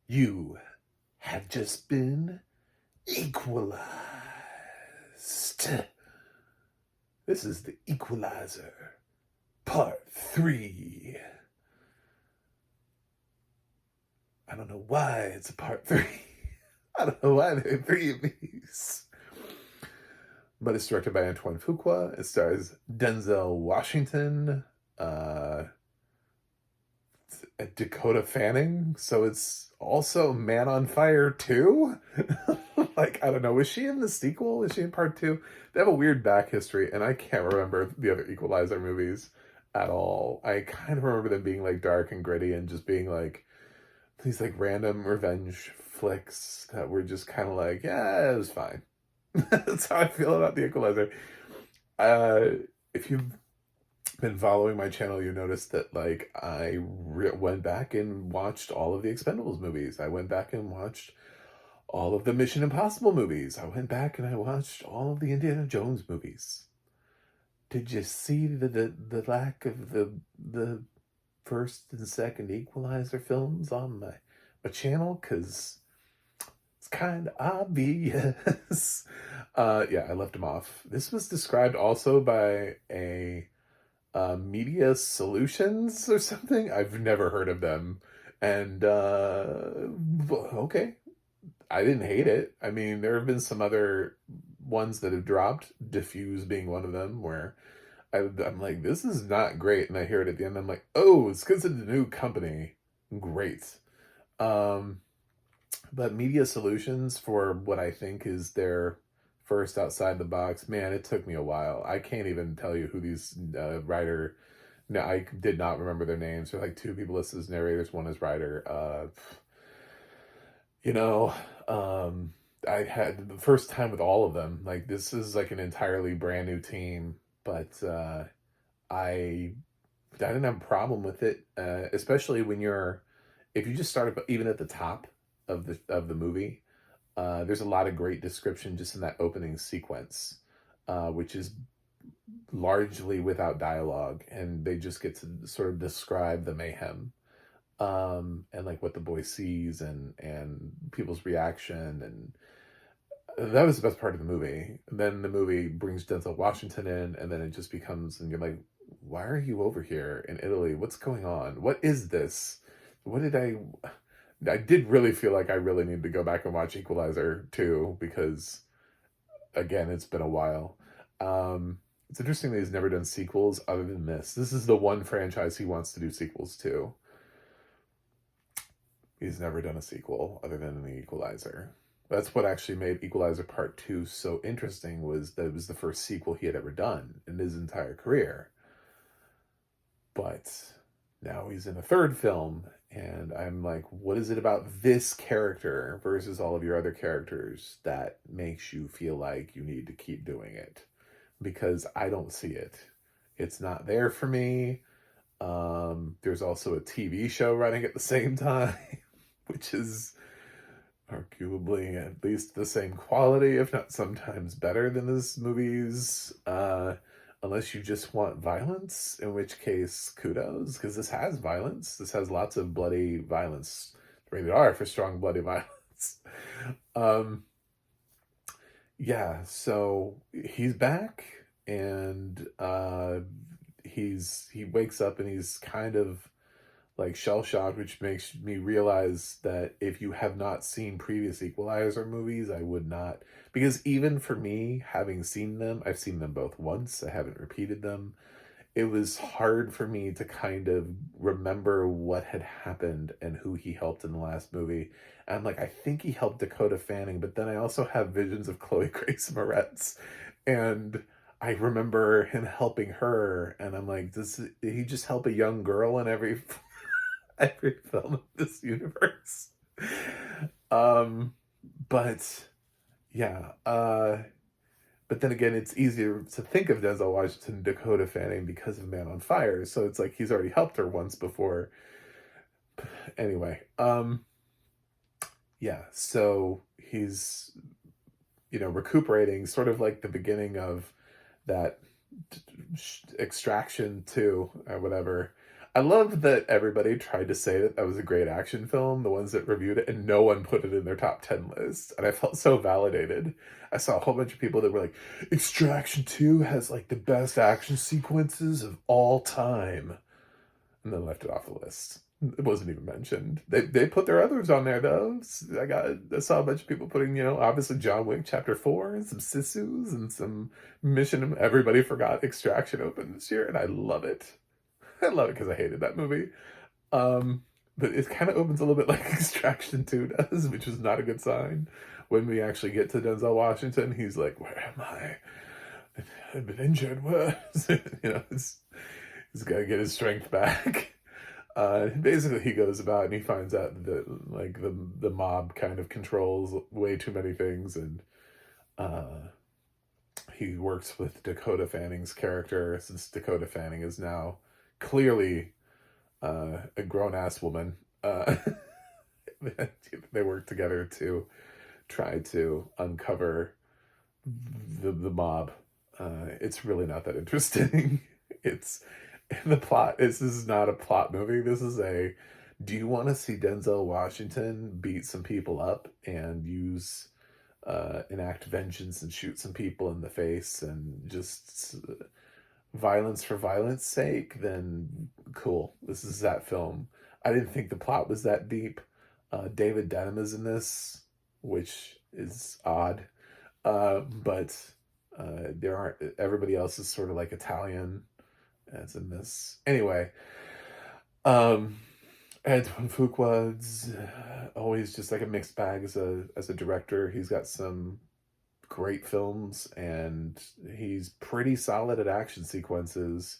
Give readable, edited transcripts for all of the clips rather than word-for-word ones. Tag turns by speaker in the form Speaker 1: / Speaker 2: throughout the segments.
Speaker 1: You have just been equalized. This is the Equalizer, Part 3. I don't know why it's a Part 3. I don't know why there are 3 of these. But it's directed by Antoine Fuqua. It stars Denzel Washington, Dakota Fanning, so it's also Man on Fire 2? Like, I don't know, was she in the sequel? Was she in part 2? They have a weird back history, and I can't remember the other Equalizer movies at all. I kind of remember them being like dark and gritty and just being like these like random revenge flicks that were just kind of like, yeah, it was fine. That's how I feel about the Equalizer. If you've been following my channel, you noticed that like I went back and watched all of the Expendables movies. I went back and watched all of the Mission Impossible movies. I went back and I watched all of the Indiana Jones movies. Did you see the lack of the first and second Equalizer films on my channel? Because it's kind of obvious. Yeah, I left them off. This was described also by a Media Solutions or something. I've never heard of them. And okay, I didn't hate it. I mean, there have been some other ones that have dropped, Diffuse being one of them, where I'm like, this is not great. And I hear it at the end. I'm like, oh, it's because it's a new company. Great. But Media Solutions, for what I think is their first outside the box, man, it took me a while. I can't even tell you who these writer. No, I did not remember their names. There are like 2 people listed as narrators, one as writer. You know, I had the first time with all of them. Like, this is like an entirely brand new team, but I didn't have a problem with it, especially when if you just start even at the top of the movie. There's a lot of great description just in that opening sequence, which is largely without dialogue, and they just get to sort of describe the mayhem, and like what the boy sees and people's reaction, and that was the best part of the movie. And then the movie brings Denzel Washington in, and then it just becomes, and you're like, why are you over here in Italy? What's going on? What is this? What did I did really feel like I really need to go back and watch Equalizer 2 because, again, it's been a while. It's interesting that he's never done sequels other than this. This is the one franchise he wants to do sequels to. He's never done a sequel other than The Equalizer. That's what actually made Equalizer Part 2 so interesting, was that it was the first sequel he had ever done in his entire career. But now he's in a third film, and I'm like, what is it about this character versus all of your other characters that makes you feel like you need to keep doing it? Because I don't see it. It's not there for me. There's also a TV show running at the same time, which is arguably at least the same quality, if not sometimes better than this movie's. Unless you just want violence, in which case, kudos, because this has violence. This has lots of bloody violence. Rated R for strong bloody violence. Yeah, so he's back, and he wakes up and he's kind of like shell-shocked, which makes me realize that if you have not seen previous Equalizer movies, I would not, because even for me, having seen them, I've seen them both once, I haven't repeated them, it was hard for me to kind of remember what had happened and who he helped in the last movie. And I'm like, I think he helped Dakota Fanning, but then I also have visions of Chloe Grace Moretz, and I remember him helping her, and I'm like, did he just help a young girl in every film of this universe? But yeah, but then again, it's easier to think of Denzel Washington and Dakota Fanning because of Man on Fire, so it's like he's already helped her once before. Anyway, yeah, so he's, recuperating, sort of like the beginning of that Extraction 2 or whatever. I love that everybody tried to say that that was a great action film, the ones that reviewed it, and no one put it in their top 10 list, and I felt so validated. I saw a whole bunch of people that were like, "Extraction 2 has, like, the best action sequences of all time," and then left it off the list. It wasn't even mentioned. They put their others on there, though. I saw a bunch of people putting, obviously John Wick Chapter 4 and some Sissus and some Mission. Everybody forgot Extraction opened this year, and I love it. I love it because I hated that movie. Um, but it kind of opens a little bit like Extraction 2 does, which is not a good sign. When we actually get to Denzel Washington, he's like, "Where am I? I've been injured." What? He's got to get his strength back. Basically, he goes about and he finds out that like the mob kind of controls way too many things, and uh, he works with Dakota Fanning's character, since Dakota Fanning is now clearly a grown ass woman. They work together to try to uncover the mob. It's really not that interesting. It's the plot. This is not a plot movie. This is a. Do you want to see Denzel Washington beat some people up and use enact vengeance and shoot some people in the face and just violence for violence sake? Then cool. This is that film. I didn't think the plot was that deep. David Denham is in this, which is odd. But there aren't. Everybody else is sort of like Italian as in this. Anyway, Antoine Fuqua's always just like a mixed bag as a director. He's got some great films, and he's pretty solid at action sequences.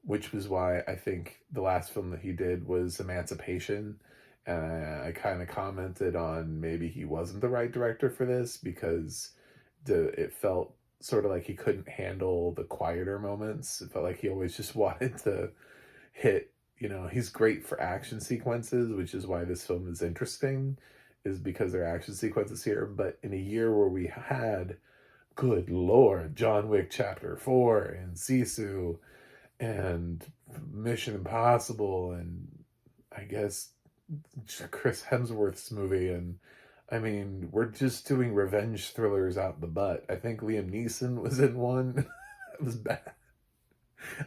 Speaker 1: Which was why I think the last film that he did was Emancipation. And I kind of commented on maybe he wasn't the right director for this because it felt sort of like he couldn't handle the quieter moments. It felt like he always just wanted to hit, he's great for action sequences, which is why this film is interesting, is because there are action sequences here. But in a year where we had, good Lord, John Wick Chapter 4 and Sisu and Mission Impossible and I guess Chris Hemsworth's movie, and I mean, we're just doing revenge thrillers out the butt. I think Liam Neeson was in one. It was bad.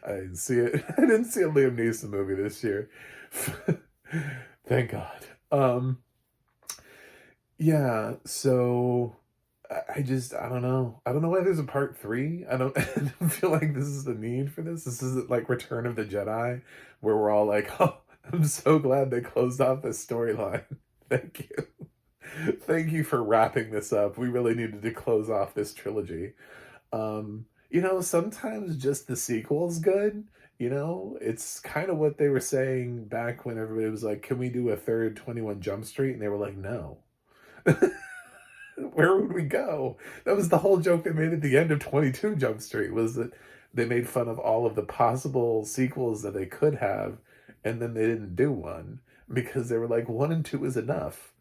Speaker 1: I didn't see it. I didn't see a Liam Neeson movie this year. Thank God. Yeah, so I don't know. I don't know why there's a part three. I don't feel like this is the need for this. This isn't like Return of the Jedi, where we're all like, "Oh, I'm so glad they closed off this storyline. Thank you. Thank you for wrapping this up. We really needed to close off this trilogy." Sometimes just the sequel's good. It's kind of what they were saying back when everybody was like, "Can we do a third 21 Jump Street?" And they were like, "No." Where would we go? That was the whole joke they made at the end of 22 Jump Street, was that they made fun of all of the possible sequels that they could have, and then they didn't do one because they were like, 1 and 2 is enough.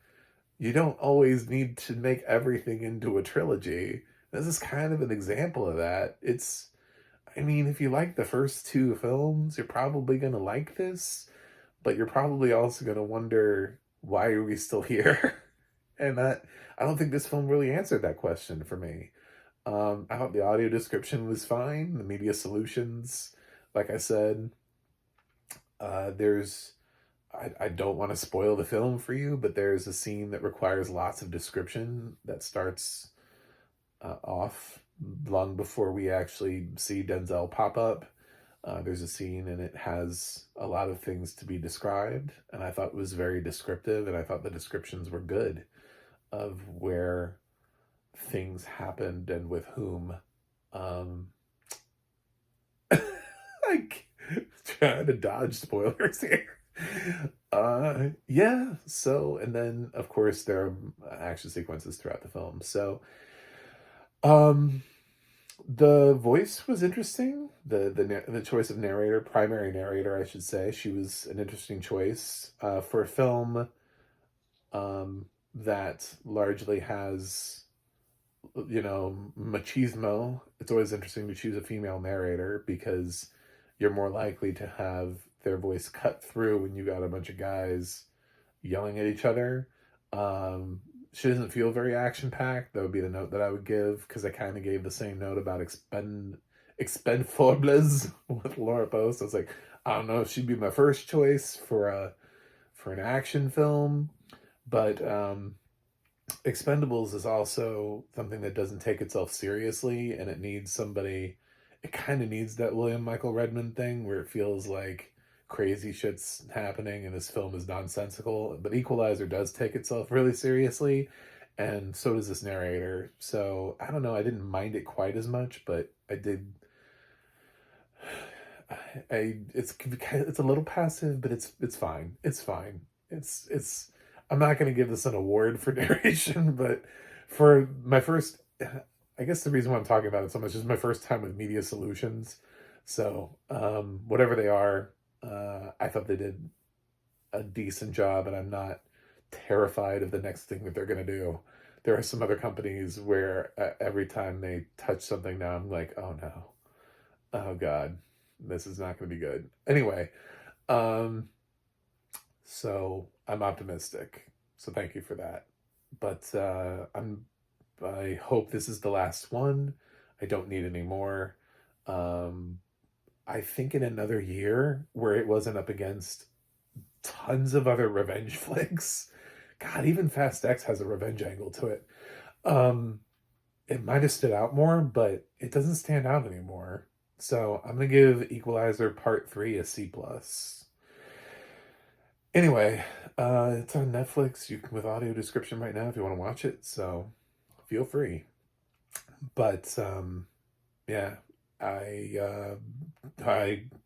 Speaker 1: You don't always need to make everything into a trilogy. This is kind of an example of that. If you like the first two films, you're probably going to like this, but you're probably also going to wonder, why are we still here? And I don't think this film really answered that question for me. I thought the audio description was fine. The media solutions, like I said, I don't want to spoil the film for you, but there's a scene that requires lots of description that starts off long before we actually see Denzel pop up. There's a scene and it has a lot of things to be described, and I thought it was very descriptive, and I thought the descriptions were good of where things happened and with whom. Like, trying to dodge spoilers here. Yeah, so, and then of course there are action sequences throughout the film. So the voice was interesting. The choice of narrator, primary narrator I should say, she was an interesting choice for a film that largely has, machismo. It's always interesting to choose a female narrator because you're more likely to have their voice cut through when you got a bunch of guys yelling at each other. She doesn't feel very action packed. That would be the note that I would give, because I kind of gave the same note about Expendables with Laura Post. I was like, I don't know if she'd be my first choice for an action film, but Expendables is also something that doesn't take itself seriously, and it needs somebody. It kind of needs that William Michael Redmond thing where it feels like crazy shit's happening and this film is nonsensical. But Equalizer does take itself really seriously, and so does this narrator. So I don't know. I didn't mind it quite as much, but I did. It's a little passive, but it's fine. It's fine. It's. I'm not going to give this an award for narration, but for my first, I guess the reason why I'm talking about it so much is my first time with Media Solutions. So whatever they are, I thought they did a decent job, and I'm not terrified of the next thing that they're going to do. There are some other companies where every time they touch something now, I'm like, oh no, oh God, this is not going to be good. Anyway, so I'm optimistic. So thank you for that. But I hope this is the last one. I don't need any more. I think in another year where it wasn't up against tons of other revenge flicks. God, even Fast X has a revenge angle to it. It might have stood out more, but it doesn't stand out anymore. So I'm gonna give Equalizer Part 3 a C+. Anyway, it's on Netflix. You can, with audio description right now if you want to watch it, so feel free. But yeah, I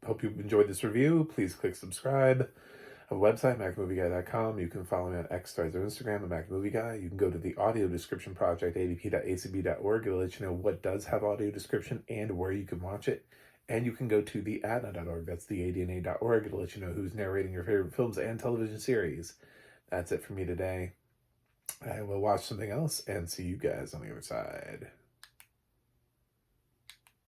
Speaker 1: hope you enjoyed this review. Please click subscribe. I have a website, MacMovieGuy.com. You can follow me on X, Threads, or Instagram at MacMovieGuy. You can go to the audio description project, adp.acb.org. It'll let you know what does have audio description and where you can watch it. And you can go to the ADNA.org. That's the ADNA.org. It'll let you know who's narrating your favorite films and television series. That's it for me today. I will watch something else and see you guys on the other side.